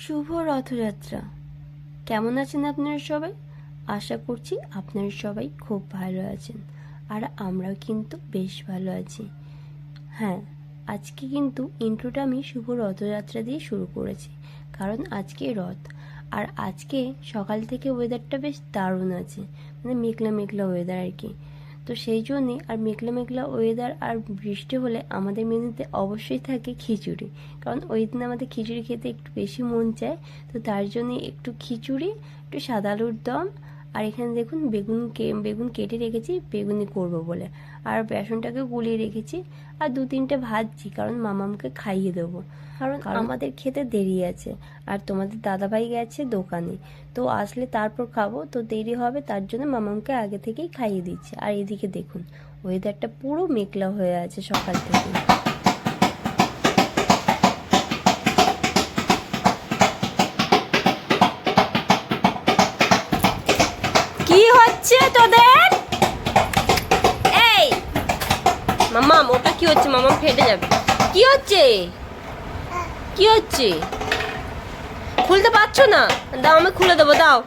শুভ রথযাত্রা। কেমন আছেন আপনারা সবাই? আশা করছি আপনারা সবাই খুব ভালো আছেন, আর আমরাও কিন্তু বেশ ভালো আছি। হ্যাঁ, আজকে কিন্তু ইন্ট্রোটা আমি শুভ রথযাত্রা দিয়ে শুরু করেছি, কারণ আজকে রথ। আর আজকে সকাল থেকে ওয়েদারটা বেশ দারুণ আছে, মানে মেঘলা মেঘলা ওয়েদার আর কি। তো সেই জন্যে, আর মেঘলা মেঘলা ওয়েদার আর বৃষ্টি হলে আমাদের মেনুতে অবশ্যই থাকে খিচুড়ি, কারণ ওই দিন আমাদের খিচুড়ি খেতে একটু বেশি মন চায়। তো তার জন্য একটু খিচুড়ি, একটু সাদা আলুর দম, আর এখানে দেখুন বেগুন কেটে রেখেছি বেগুনি করব বলে, আর বেসনটাকে গুলিয়ে রেখেছি, আর 2-3টে ভাজছি কারণ মামামকে খাইয়ে দেবো, কারণ আমাদের খেতে দেরি আছে। আর তোমাদের দাদাভাই গেছে দোকানে, তো আসলে তারপর খাবো, তো দেরি হবে, তার জন্য মামামকে আগে থেকেই খাইয়ে দিচ্ছি। আর এদিকে দেখুন ওয়েদারটা পুরো মেঘলা হয়ে আছে সকাল থেকে। কি হচ্ছে তোদের? এই মামাম, ওটা কি হচ্ছে? মামাম ফেটে যাবে। কি হচ্ছে? কি হচ্ছে? খুলতে পারছো না? দাও, আমি খুলে দেবো। দাও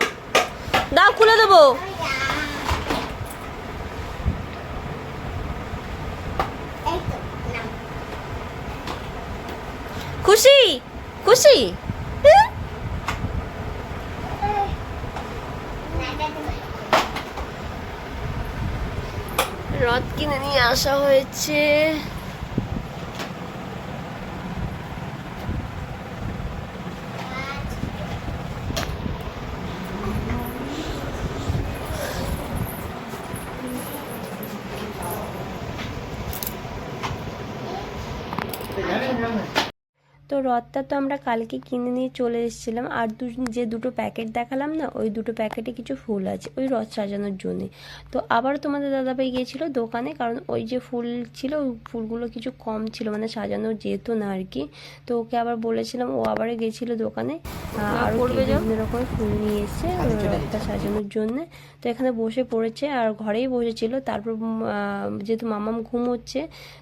দাও, খুলে দেবো। খুশি খুশি? রথ কিনে নিয়ে আসা হয়েছে। তো রথটা তো আমরা কালকে কিনে নিয়ে চলে এসেছিলাম, আর যে দুটো প্যাকেট দেখালাম না, ওই দুটো প্যাকেটে কিছু ফুল আছে ওই রথ সাজানোর জন্যে। তো আবার তোমাদের দাদাভাই গিয়েছিল দোকানে, কারণ ওই যে ফুল ছিল ওই ফুলগুলো কিছু কম ছিল, মানে সাজানো যেত না আর কি। তো ওকে আবার বলেছিলাম, ও আবার গেছিলো দোকানে, আরও বিভিন্ন রকমের ফুল নিয়ে এসছে রথটা সাজানোর জন্যে। তো এখানে বসে পড়েছে আর ঘরেই বসেছিল। তারপর যেহেতু মামাম ঘুমোচ্ছে,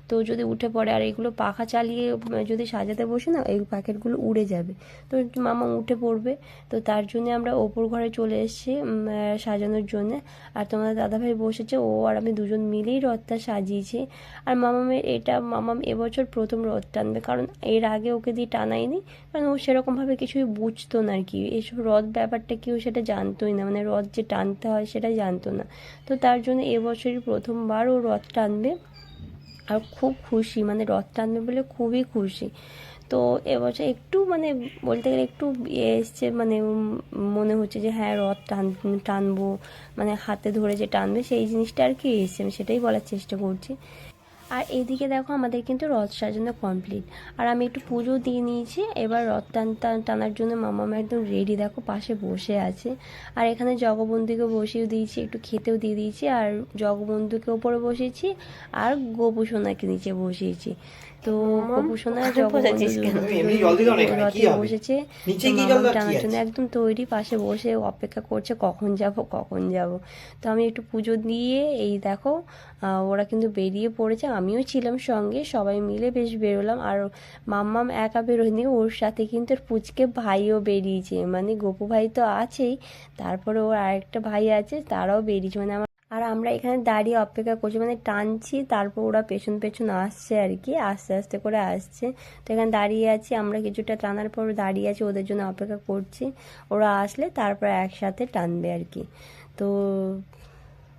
তো যদি উঠে পড়ে আর এগুলো পাখা চালিয়ে যদি সাজাতে বসে না, এই প্যাকেটগুলো উড়ে যাবে, তো মামা উঠে পড়বে। তো তার জন্য আমরা ওপর ঘরে চলে এসেছি সাজানোর জন্য। আর তোমাদের দাদাভাই বসেছে, ও আর আমি দুজন মিলেই রথটা সাজিয়েছি। আর মামাম এবছর প্রথম রথ টানবে, কারণ এর আগে ওকে দিয়ে টানাইনি, কারণ ও সেরকমভাবে কিছুই বুঝতো না আর কি, এসব রথ ব্যাপারটা কেউ সেটা জানতোই না, মানে রথ যে টানতে হয় সেটা জানতো না। তো তার জন্য এবছরই প্রথমবার ও রথ টানবে, আর খুব খুশি, মানে রথ টানবে বলে খুবই খুশি। তো এবছর একটু মানে বলতে গেলে একটু এসছে, মানে মনে হচ্ছে যে হ্যাঁ রথ টানবো, মানে হাতে ধরে যে টানবে সেই জিনিসটা আর কি এসছে, আমি সেটাই বলার চেষ্টা করছি। আর এইদিকে দেখো আমাদের কিন্তু রথ সাজানো কমপ্লিট, আর আমি একটু পুজো দিয়ে নিয়েছি। এবার রথ টানার জন্য মামামা একদম রেডি, দেখো পাশে বসে আছে। আর এখানে জগবন্ধুকে বসিয়ে দিয়েছি, একটু খেতেও দিয়ে দিয়েছি, আর জগবন্ধুকে ওপরে বসিয়েছি, আর গোপু সোনাকে নিচে বসিয়েছি। তো গোপু সোনা রথে বসেছে, টানার জন্য একদম তৈরি, পাশে বসে অপেক্ষা করছে কখন যাব কখন যাব। তো আমি একটু পুজো দিয়ে এই দেখো ওরা কিন্তু বেরিয়ে পড়েছে, আমিও ছিলাম সঙ্গে, সবাই মিলে বেশ বেরোলাম। আর মাম্মাম একা বেরোয়নি, ওর সাথে কিন্তু ওর পুচকে ভাইও বেরিয়েছে, মানে গোপু ভাই তো আছেই, তারপরে ওর আরেকটা ভাই আছে, তারাও বেরিয়েছে, মানে আর আমরা এখানে দাঁড়িয়ে অপেক্ষা করছি, মানে টানছি, তারপর ওরা পেছন পেছন আসছে আর কি, আস্তে আস্তে করে আসছে। তো এখানে দাঁড়িয়ে আছি আমরা, কিছুটা টানার পর দাঁড়িয়ে আছি, ওদের জন্য অপেক্ষা করছি, ওরা আসলে তারপর একসাথে টানবে আর কি। তো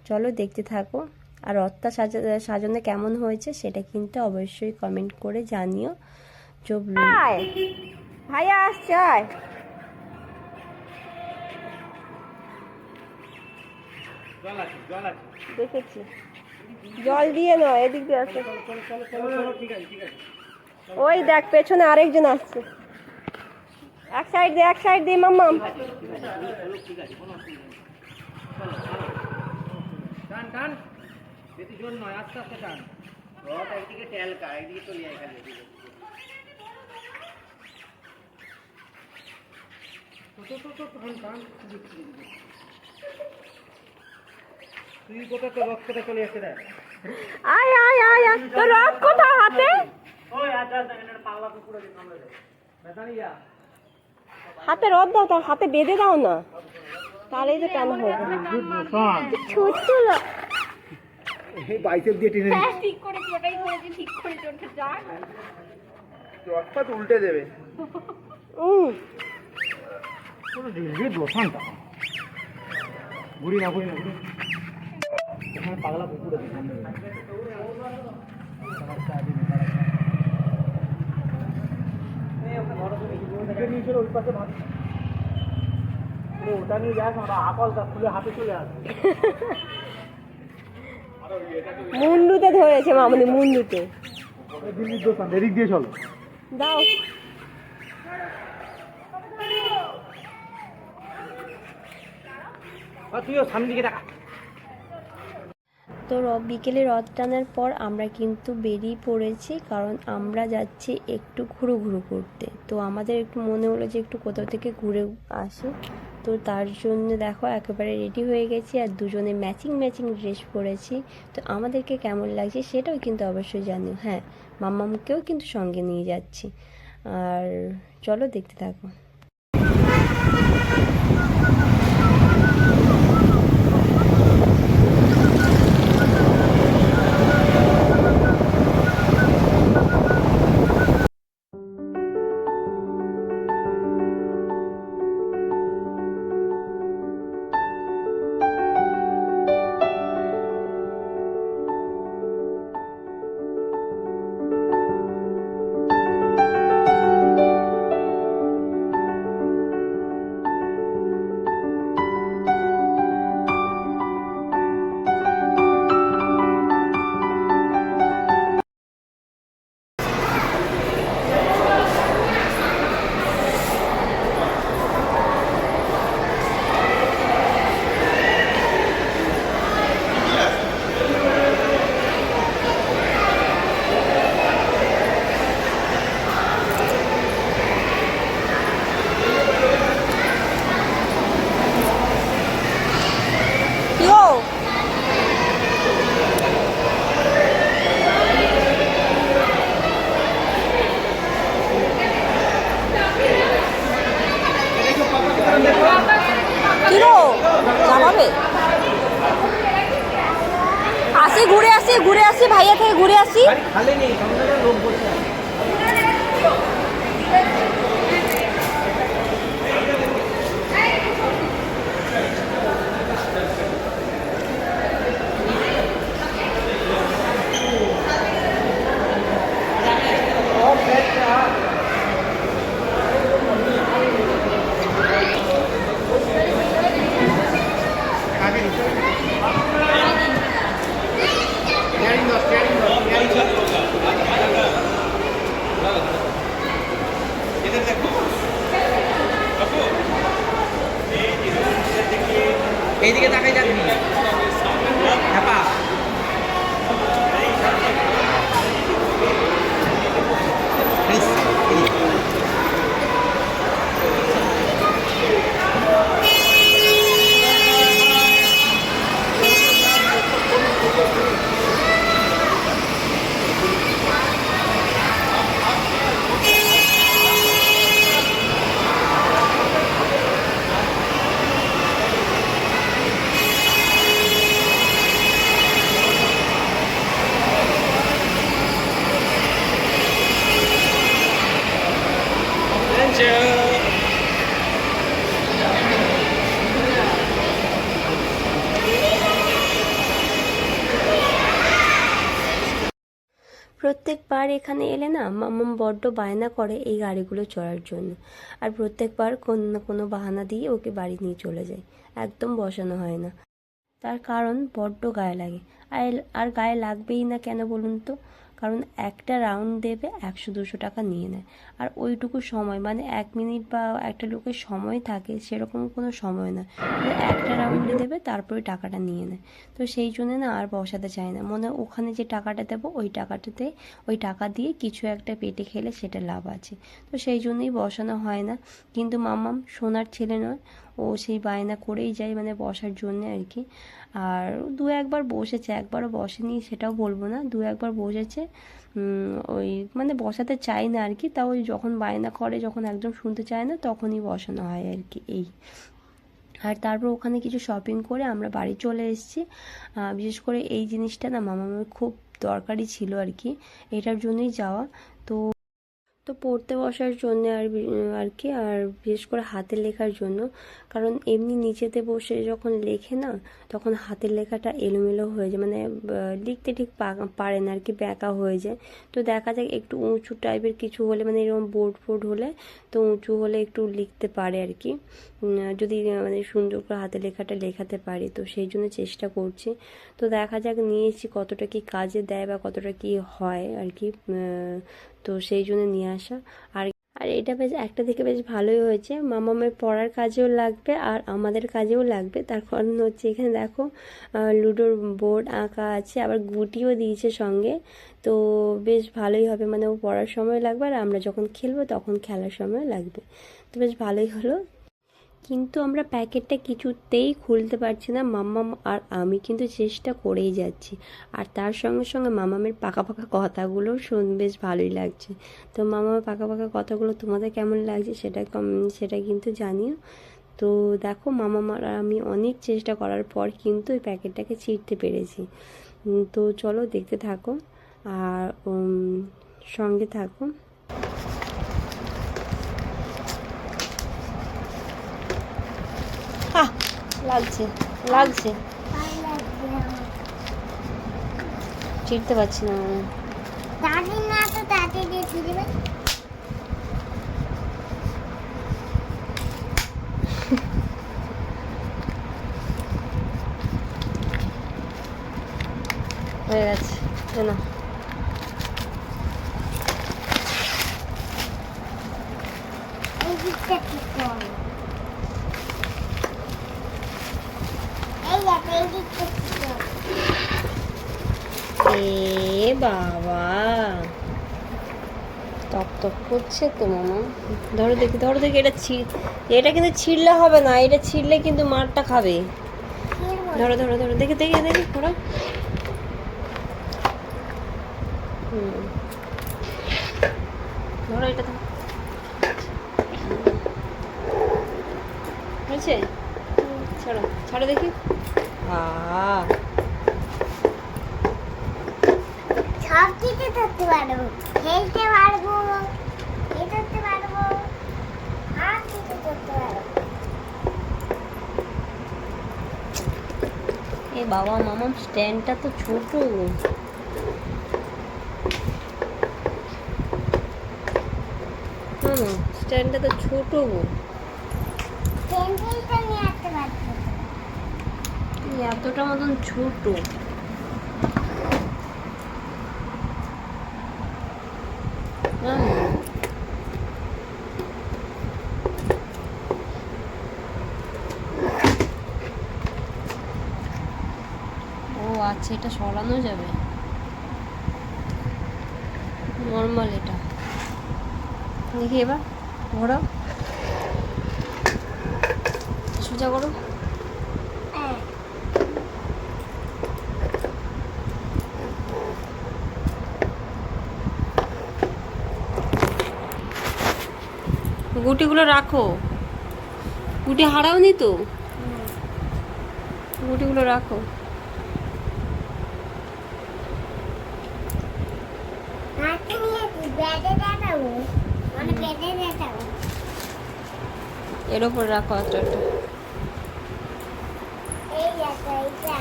চলো দেখতে থাকো। আর রথটা সাজানো কেমন হয়েছে সেটা কিন্তু অবশ্যই কমেন্ট করে জানিও। ভাইয়া আসছে, দেখেছি জল দিয়ে নয়, এদিক দিয়ে আসছে। ওই দেখ পেছনে আরেকজন আসছে, এক সাইড দিয়ে মাম্মাম। টান টান, বেশি জোর নয়, আস্তে আস্তে টান। রথ একদিকে টেলকা, একদিকে চলে যায় খালি। তুই কোথা তো রথ কোথা চলে আসছে, দেখ আয় আয় আয় আয়, তো রথ কোথায় হাতে? ওই আজ পাগলা কুকুরে কামড়ে দেয়, বেদানিয়া হাতে রদ দাও, তার হাতে বেঁধে দাও না, তাহলেই তো কেন হবে। ছোট্ট এই বাইসেপ দিয়ে টেনে হ্যাঁ ঠিক করেছি, ওটাই করেছি, ঠিক করেছি, ওটা যা রথপাত উল্টে দেবে। পুরো ঢিল দোষানটা ঘুরি না ঘুরি না ঘুরি ওখানে পাগলা কুকুর আছে সামনে। ওই পাশে ভাত ওটা নিয়ে যাস, আমরা আকলটা খুলে হাতে চলে আসে। মুন্ডুতে ধরেছে মামনি, মুন্ডুতে। দিল্লির দোকান এদিক দিয়ে চলো, দাও। তুইও সামনে দিকে দেখা। তো বিকেলে রথ টানার পর আমরা কিন্তু বেরিয়ে পড়েছি, কারণ আমরা যাচ্ছি একটু ঘুরু ঘুরু করতে। তো আমাদের একটু মনে হলো যে একটু কোথাও থেকে ঘুরে আসি, তো তার জন্য দেখো একেবারে রেডি হয়ে গেছি, আর দুজনে ম্যাচিং ম্যাচিং ড্রেস পরেছি। তো আমাদেরকে কেমন লাগছে সেটাও কিন্তু অবশ্যই জানিও। হ্যাঁ, মাম্মামকেও কিন্তু সঙ্গে নিয়ে যাচ্ছি। আর চলো দেখতে থাকো। আসি ঘুরে আসি ভাইয়া থেকে ঘুরে আসি। খালি নেই, সামনে লোক বসে আছে। এইদিকে তাকাই যাবি হ্যাপা। প্রত্যেকবার এখানে এলে না মাম্মাম বড্ড বায়না করে এই গাড়িগুলো চড়ার জন্য, আর প্রত্যেকবার কোনো না কোনো বাহানা দিয়ে ওকে বাড়ি নিয়ে চলে যায়, একদম বসানো হয় না। তার কারণ বড্ড গায়ে লাগে, আর গায়ে লাগবেই না কেন বলুন তো, কারণ একটা রাউন্ড দেবে 100-200 টাকা নিয়ে নেয়, আর ওইটুকু সময় মানে 1 মিনিট বা একটা লোকের সময় থাকে সেরকম কোনো সময় না, একটা রাউন্ডে দেবে তারপরে টাকাটা নিয়ে নেয়। তো সেই জন্য না আর বসাতে চায় না, মনে ওখানে যে টাকাটা দেবো ওই টাকা দিয়ে কিছু একটা পেটে খেলে সেটা লাভ আছে, তো সেই জন্যই বসানো হয় না। কিন্তু মাম্মাম সোনার ছেলে নয়, ও সেই বায়না করেই যায় মানে বসার জন্য আর কি। আর 2-1 বার বসেছে, একবারও বসেনি সেটাও বলবো না, 2-1 বার বসেছে, ওই মানে বসাতে চাই না আর কি, তাও ওই যখন বায়না করে, যখন একদম শুনতে চায় না তখনই বসানো হয় আর কি এই। আর তারপর ওখানে কিছু শপিং করে আমরা বাড়ি চলে এসেছি। বিশেষ করে এই জিনিসটা না মামামের খুব দরকারি ছিল আর কি, এটার জন্যই যাওয়া। তো তো পড়তে বসার জন্য আর কি, আর বিশেষ করে হাতের লেখার জন্য, কারণ এমনি নিচেতে বসে যখন লেখে না তখন হাতের লেখাটা এলোমেলো হয়ে যায়, মানে লিখতে ঠিক পারে না আর কি, ব্যাকা হয়ে যায়। তো দেখা যায় একটু উঁচু টাইপের কিছু হলে, মানে এরকম বোর্ড ফোর্ড হলে তো উঁচু হলে একটু লিখতে পারে আর কি, যদি মানে সুন্দর করে হাতের লেখাটা লেখাতে পারি, তো সেই জন্য চেষ্টা করছি। তো দেখা যাক নিয়েছি কতটা কি কাজে দেয় বা কতটা কি হয় আর কি, তো সেই জন্য নিয়ে আসা। আর আর এটা বেশ একটা দিকে বেশ ভালোই হয়েছে, মামামের পড়ার কাজেও লাগবে আর আমাদের কাজেও লাগবে। তার কারণ হচ্ছে এখানে দেখো লুডোর বোর্ড আঁকা আছে, আবার গুটিও দিয়েছে সঙ্গে। তো বেশ ভালোই হবে, মানে ও পড়ার সময় লাগবে আর আমরা যখন খেলবো তখন খেলার সময় লাগবে। তো বেশ ভালোই হলো। কিন্তু আমরা প্যাকেটটা কিছুতেই খুলতে পারছি না, মাম্মাম আর আমি কিন্তু চেষ্টা করেই যাচ্ছি। আর তার সঙ্গে সঙ্গে মামামের পাকা পাকা কথাগুলো বেশ ভালোই লাগছে। তো মামামের পাকা পাকা কথাগুলো তোমাদের কেমন লাগছে সেটা কিন্তু জানিও। তো দেখো মামাম আর আমি অনেক চেষ্টা করার পর কিন্তু ওই প্যাকেটটাকে ছিঁড়তে পেরেছি। তো চলো দেখতে থাকো আর সঙ্গে থাকো। লাগছে লাগছে, চিড়তে পারছি না দাদি না তো দাদি দিয়ে ছিড়বে। হয়ে গেছে না। এই দিকটা ঠিক করো, এই দেখো এই দিকটা ঠিক করো। এ বাবা, টপ টপ করছে তো মামা। ধরো দেখি ধরো দেখি, এটা কিন্তু ছিঁড়লে হবে না, এটা ছিঁড়লে কিন্তু মারটা খাবে। ধরো ধরো ধরো দেখি দেখি দেখি ধরো। ধরো এটা ধরো, হয়েছে? ছাড়ো ছাড়ো দেখি। সব কিছু ধরতে পারবো, খেলতে পারবো, এ ধরতে পারবো, আর কিছু করতে পারবো। এ বাবা মামাম স্ট্যান্ডটা তো ছোট। স্ট্যান্ডটা তো ছোট গো, পেন্সিলটা নিয়ে আসতে পারছো না। এতটা মতন ছোট। ও আচ্ছা, এটা সরানো যাবে, নর্মাল এটা। দেখি এবার ঘোরাও, সোজা করো। গুটিগুলো রাখো, গুটি হারাওনি তো, গুটিগুলো রাখো। হাতে নিয়েছি, ব্যাটে দেখাবো, মানে ব্যাটে দেখাবো। এর ওপর রাখো একটা একটা। এই দেখো এইটা,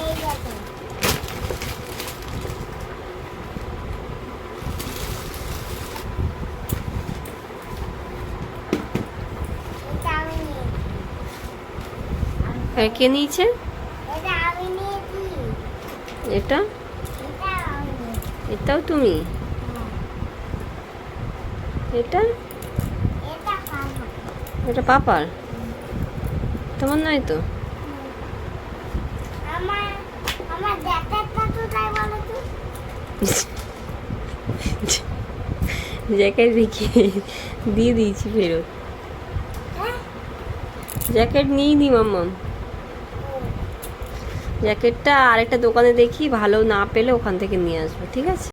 এই দেখো এটা আমি নিয়েছি, কে নিয়েছে? এটা আমি নিয়েছি, এটা এটা আমি নিয়েছি। এটাও তুমি? এটা এটা খাবো। এটা পাপার, তোমার নয় তো? আমার আমার জ্যাকেটটা তো তাই বলো তো। জ্যাকেট রেখে দিয়ে দিয়েছি ফেরত। হ্যাঁ? জ্যাকেট নিই নি মাম্মাম, জ্যাকেটটা আরেকটা দোকানে দেখি, ভালো না পেলে ওখান থেকে নিয়ে আসবো, ঠিক আছে?